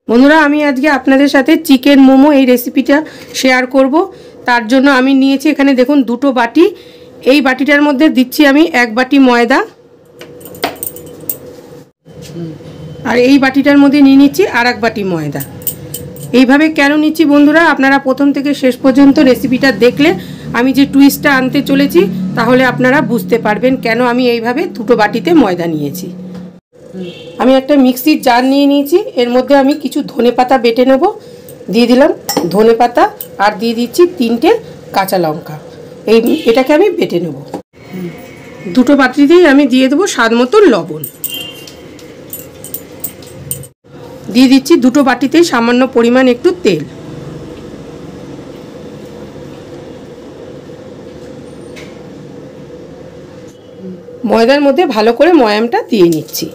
বন্ধুরা আমি আজকে আপনাদের সাথে চিকেন মোমো এই রেসিপিটা শেয়ার করব। তার জন্য আমি নিয়েছি এখানে দেখুন দুটো বাটি। এই বাটিটার মধ্যে দিচ্ছি আমি এক বাটি ময়দা, আর এই বাটিটার মধ্যে নিয়ে নিচ্ছি আর এক বাটি ময়দা। এইভাবে কেন নিচ্ছি বন্ধুরা, আপনারা প্রথম থেকে শেষ পর্যন্ত রেসিপিটা দেখলে আমি যে টুইস্টটা আনতে চলেছি তাহলে আপনারা বুঝতে পারবেন কেন আমি এইভাবে দুটো বাটিতে ময়দা নিয়েছি। আমি একটা মিক্সির জার নিয়ে নিয়েছি, এর মধ্যে আমি কিছু ধনেপাতা বেটে নেব। দিয়ে দিলাম ধনেপাতা আর দিয়ে দিচ্ছি 3টে কাঁচা লঙ্কা। এটাকে আমি বেটে নেব। দুটো বাটিতেই আমি দিয়ে দেবো স্বাদ মতো লবণ। দিয়ে দিচ্ছি দুটো বাটিতেই সামান্য পরিমাণ একটু তেল। ময়দার মধ্যে ভালো করে ময়ামটা দিয়ে নিচ্ছি।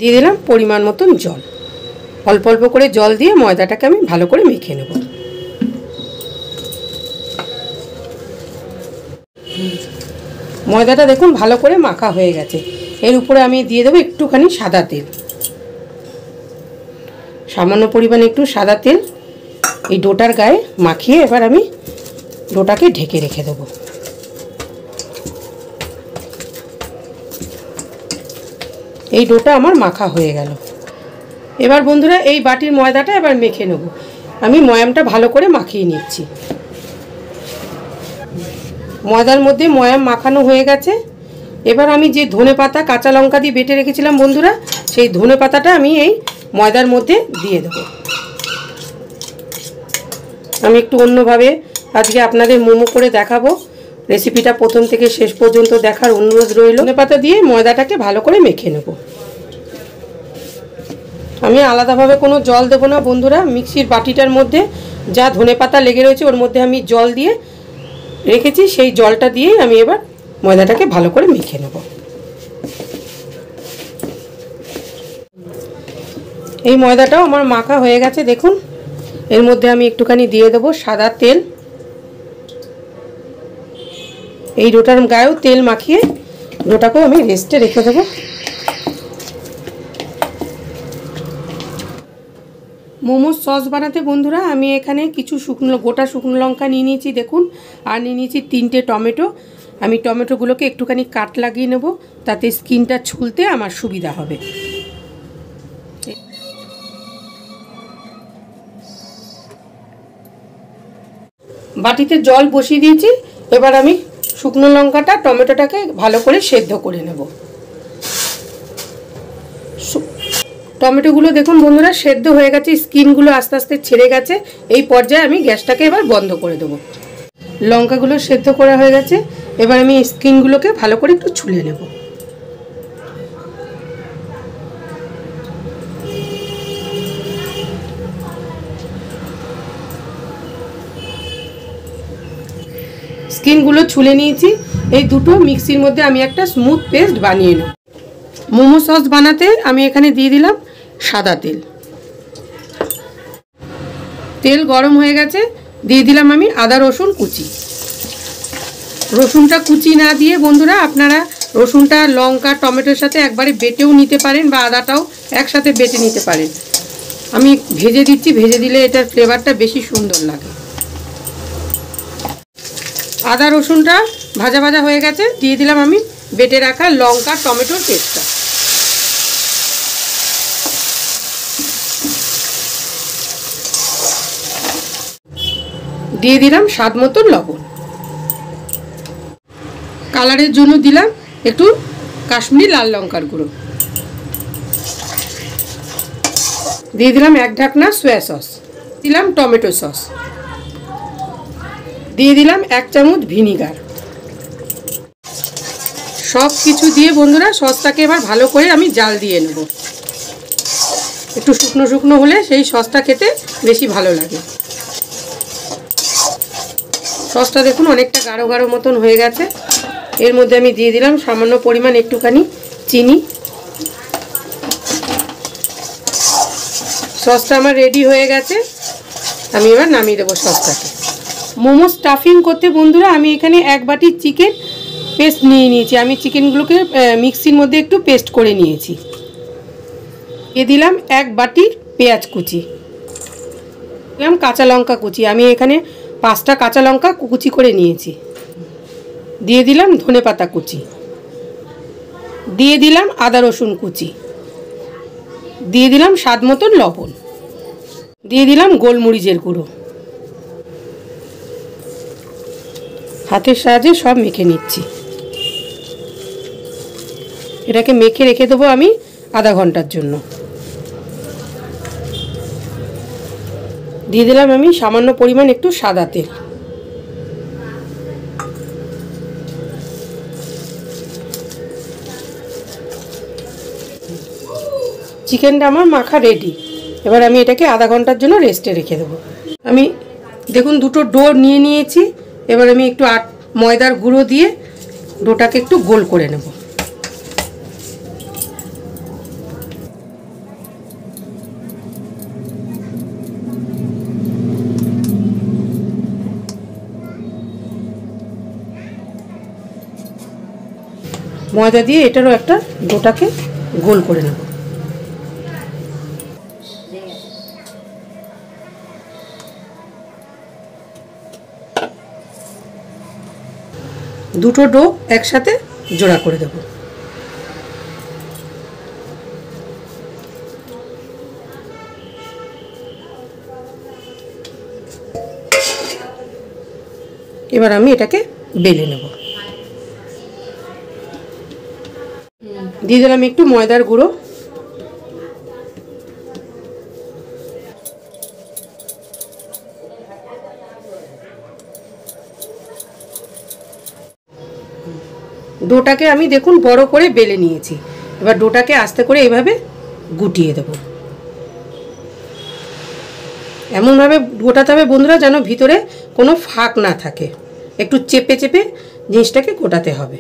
দিয়ে দিলাম পরিমাণ মতন জল। অল্প অল্প করে জল দিয়ে ময়দাটাকে আমি ভালো করে মেখে নেব। ময়দাটা দেখুন ভালো করে মাখা হয়ে গেছে। এর উপরে আমি দিয়ে দেবো একটুখানি সাদা তেল, সামান্য পরিমাণে একটু সাদা তেল এই ডোটার গায়ে মাখিয়ে এবার আমি ডোটাকে ঢেকে রেখে দেবো। এই ডোটা আমার মাখা হয়ে গেল। এবার বন্ধুরা এই বাটির ময়দাটা এবার মেখে নেব। আমি ময়ামটা ভালো করে মাখিয়ে নিচ্ছি। ময়দার মধ্যে ময়াম মাখানো হয়ে গেছে। এবার আমি যে ধনেপাতা কাঁচা লঙ্কা দিয়ে বেটে রেখেছিলাম বন্ধুরা, সেই ধনেপাতাটা আমি এই ময়দার মধ্যে দিয়ে দেবো। আমি একটু অন্যভাবে আজকে আপনাদের মোমো করে দেখাবো। রেসিপিটা প্রথম থেকে শেষ পর্যন্ত দেখার অনুরোধ রইল। ধনেপাতা দিয়ে ময়দাটাকে ভালো করে মেখে নেব। আমি আলাদাভাবে কোনো জল দেবো না বন্ধুরা। মিক্সির বাটিটার মধ্যে যা ধনেপাতা লেগে রয়েছে ওর মধ্যে আমি জল দিয়ে রেখেছি, সেই জলটা দিয়ে আমি এবার ময়দাটাকে ভালো করে মেখে নেব। এই ময়দাটাও আমার মাখা হয়ে গেছে দেখুন। এর মধ্যে আমি একটুখানি দিয়ে দেবো সাদা তেল। এই ডোটার গায়েও তেল মাখিয়ে ডোটাকেও আমি রেস্টে রেখে দেবো। মোমোর সস বানাতে বন্ধুরা আমি এখানে কিছু গোটা শুকনো লঙ্কা নিয়ে নিয়েছি দেখুন, আর নিয়ে নিয়েছি 3টে টমেটো। আমি টমেটোগুলোকে একটুখানি কাট লাগিয়ে নেব, তাতে স্কিনটা ছুলতে আমার সুবিধা হবে। বাটিতে জল বসিয়ে দিয়েছি। এবার আমি শুকনো লঙ্কাটা টমেটোটাকে ভালো করে সেদ্ধ করে নেব। টমেটোগুলো দেখুন বন্ধুরা সেদ্ধ হয়ে গেছে, স্কিনগুলো আস্তে আস্তে ছেড়ে গেছে। এই পর্যায়ে আমি গ্যাসটাকে এবার বন্ধ করে দেবো। লঙ্কাগুলো সেদ্ধ করা হয়ে গেছে। এবার আমি স্কিনগুলোকে ভালো করে একটু ছুলে নেব। স্কিনগুলো ছুলে নিয়েছি। এই দুটো মিক্সির মধ্যে আমি একটা স্মুথ পেস্ট বানিয়ে নেব। মোমো সস বানাতে আমি এখানে দিয়ে দিলাম সাদা তেল। তেল গরম হয়ে গেছে, দিয়ে দিলাম আমি আদা রসুন কুচি। রসুনটা কুচি না দিয়ে বন্ধুরা আপনারা রসুনটা লঙ্কা টমেটোর সাথে একবারে বেটেও নিতে পারেন বা আদাটাও একসাথে বেটে নিতে পারেন। আমি ভেজে দিচ্ছি, ভেজে দিলে এটার ফ্লেভারটা বেশি সুন্দর লাগে। আদা রসুনটা ভাজা ভাজা হয়ে গেছে, দিয়ে দিলাম আমি বেটে রাখা লঙ্কা টমেটোর পেস্টটা। দিয়ে দিলাম স্বাদ মতো লবণ। কালারের জন্য দিলাম একটু কাশ্মীরি লাল লঙ্কার গুঁড়ো। দিয়ে দিলাম 1 ঢাকনা সয়া সস। দিলাম টমেটো সস। দিয়ে দিলাম 1 চামচ ভিনিগার। সব কিছু দিয়ে বন্ধুরা সসটাকে এবার ভালো করে আমি জাল দিয়ে নেব। একটু শুকনো শুকনো হলে সেই সসটা খেতে বেশি ভালো লাগে। সসটা দেখুন অনেকটা গাঢ় গাঢ় মতন হয়ে গেছে। এর মধ্যে আমি দিয়ে দিলাম সামান্য পরিমাণ একটুখানি চিনি। সসটা আমার রেডি হয়ে গেছে, আমি এবার নামিয়ে দেবো সসটাকে। মোমো স্টাফিং করতে বন্ধুরা আমি এখানে 1 বাটি চিকেন পেস্ট নিয়ে নিয়েছি। আমি চিকেনগুলোকে মিক্সির মধ্যে একটু পেস্ট করে নিয়েছি। দিয়ে দিলাম 1 বাটি পেঁয়াজ কুচি, দিলাম কাঁচা লঙ্কা কুচি, আমি এখানে 5টা কাঁচা লঙ্কা কুচি করে নিয়েছি। দিয়ে দিলাম ধনেপাতা কুচি, দিয়ে দিলাম আদা রসুন কুচি, দিয়ে দিলাম স্বাদ মতন লবণ, দিয়ে দিলাম গোলমরিচের গুঁড়ো। হাতের সাহায্যে সব মেখে নিচ্ছি। এটাকে মেখে রেখে দেবো আমি আধা ঘন্টার জন্য। দিয়ে দিলাম আমি সামান্য পরিমাণ একটু সাদা তেল। চিকেনটা আমার মাখা রেডি। এবার আমি এটাকে আধা ঘন্টার জন্য রেস্টে রেখে দেবো। আমি দেখুন দুটো ডো নিয়ে নিয়েছি। এবার আমি একটু ময়দার গুঁড়ো দিয়ে ডোটাকে একটু গোল করে নেব। ময়দা দিয়ে এটারও একটা ডোটাকে গোল করে নেব। দুটো ডো একসাথে জোড়া করে দেব। এবার আমি এটাকে বেলে নেব। দিয়ে দিলাম একটু ময়দার গুঁড়ো, ডোটাকে আমি দেখুন বড় করে বেলে নিয়েছি। এবার ডোটাকে আস্তে করে এইভাবে গুটিয়ে দেব। এমনভাবে গোটাতে হবে বন্ধুরা যেন ভিতরে কোনো ফাঁক না থাকে। একটু চেপে চেপে জিনিসটাকে গোটাতে হবে।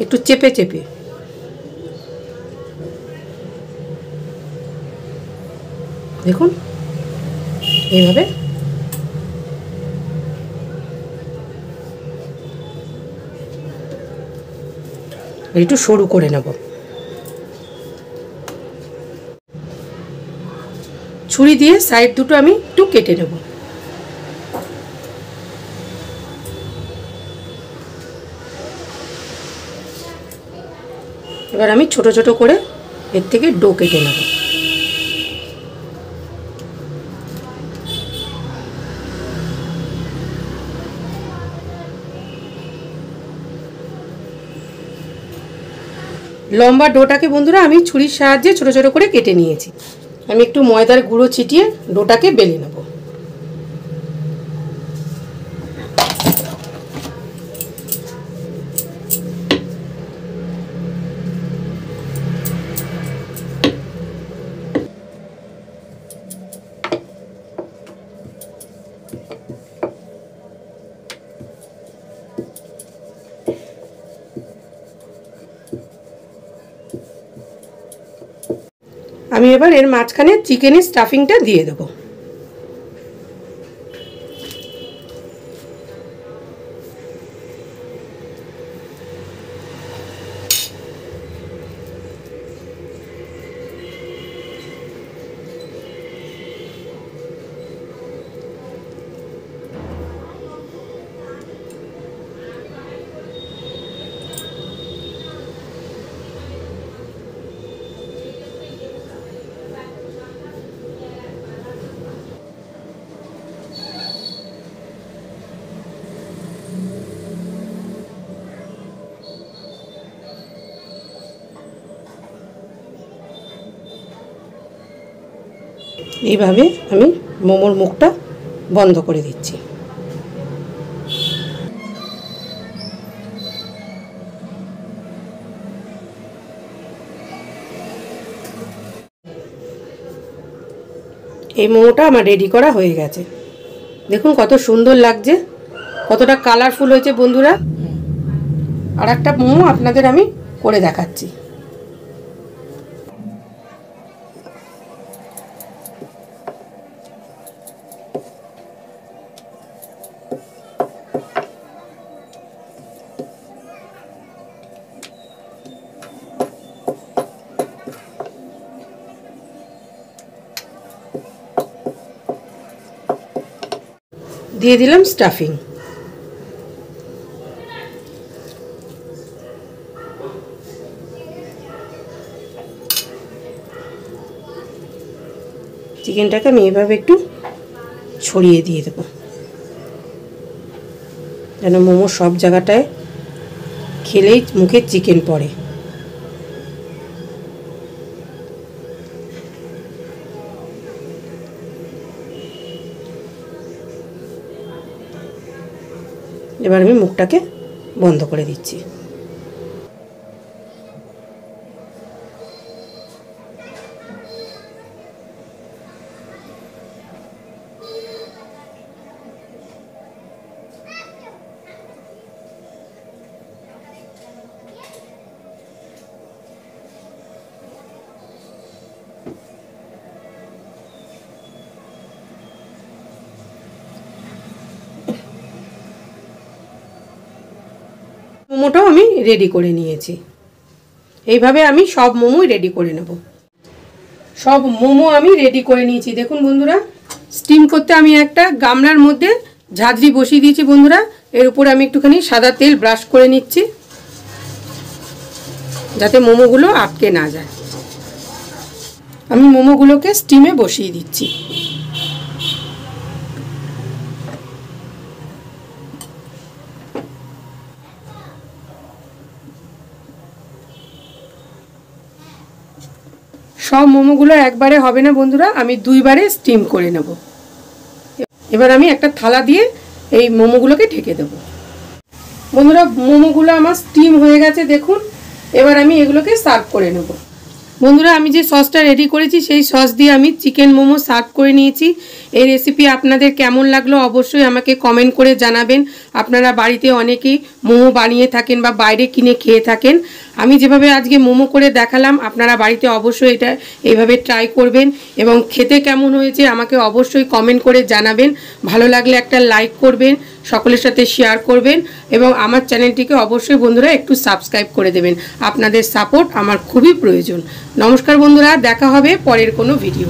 একটু চেপে চেপে দেখুন এইভাবে একটু সরু করে নেব। ছুরি দিয়ে সাইড দুটো আমি একটু কেটে নেব। এবার আমি ছোট ছোট করে এর থেকে ডো কেটে নেব। লম্বা ডোটাকে বন্ধুরা আমি ছুরির সাহায্যে ছোট ছোট করে কেটে নিয়েছি। আমি একটু ময়দার গুঁড়ো ছিটিয়ে ডোটাকে বেলে নেব। আমি এবার এর মাঝখানে চিকেনের স্টাফিংটা দিয়ে দেবো। এইভাবে আমি মোমোর মুখটা বন্ধ করে দিচ্ছি। এই মোমোটা আমার রেডি করা হয়ে গেছে। দেখুন কত সুন্দর লাগছে, কতটা কালারফুল হয়েছে বন্ধুরা। আর একটা মোমো আপনাদের আমি করে দেখাচ্ছি। দিয়ে দিলাম স্টাফিং। চিকেনটাকে আমি এভাবে একটু ছড়িয়ে দিয়ে দেবো যেন মোমো সব জায়গাটায় খেলেই মুখে চিকেন পড়ে। এবার আমি মুখটাকে বন্ধ করে দিচ্ছি। মোমোটাও আমি রেডি করে নিয়েছি। এইভাবে আমি সব মোমোই রেডি করে নেব। সব মোমো আমি রেডি করে নিয়েছি। দেখুন বন্ধুরা, স্টিম করতে আমি একটা গামলার মধ্যে ঝাঁঝরি বসিয়ে দিয়েছি বন্ধুরা। এর উপরে আমি একটুখানি সাদা তেল ব্রাশ করে নিচ্ছি যাতে মোমোগুলো আটকে না যায়। আমি মোমোগুলোকে স্টিমে বসিয়ে দিচ্ছি। সব মোমোগুলো একবারে হবে না বন্ধুরা, আমি দুইবারে স্টিম করে নেব। এবার আমি একটা থালা দিয়ে এই মোমোগুলোকে ঢেকে দেব। বন্ধুরা, মোমোগুলো আমার স্টিম হয়ে গেছে দেখুন। এবার আমি এগুলোকে সার্ভ করে নেব। বন্ধুরা, আমি যে সসটা রেডি করেছি সেই সস দিয়ে আমি চিকেন মোমো সার্ভ করে নিয়েছি। এই রেসিপি আপনাদের কেমন লাগলো অবশ্যই আমাকে কমেন্ট করে জানাবেন। আপনারা বাড়িতে অনেকেই মোমো বানিয়ে থাকেন বা বাইরে কিনে খেয়ে থাকেন। আমি যেভাবে আজকে মোমো করে দেখালাম আপনারা বাড়িতে অবশ্যই এটা এইভাবে ট্রাই করবেন এবং খেতে কেমন হয়েছে আমাকে অবশ্যই কমেন্ট করে জানাবেন। ভালো লাগলে একটা লাইক করবেন, সকলের সাথে শেয়ার করবেন এবং আমার চ্যানেলটিকে অবশ্যই বন্ধুরা একটু সাবস্ক্রাইব করে দেবেন। আপনাদের সাপোর্ট আমার খুবই প্রয়োজন। নমস্কার বন্ধুরা, দেখা হবে পরের কোনো ভিডিও।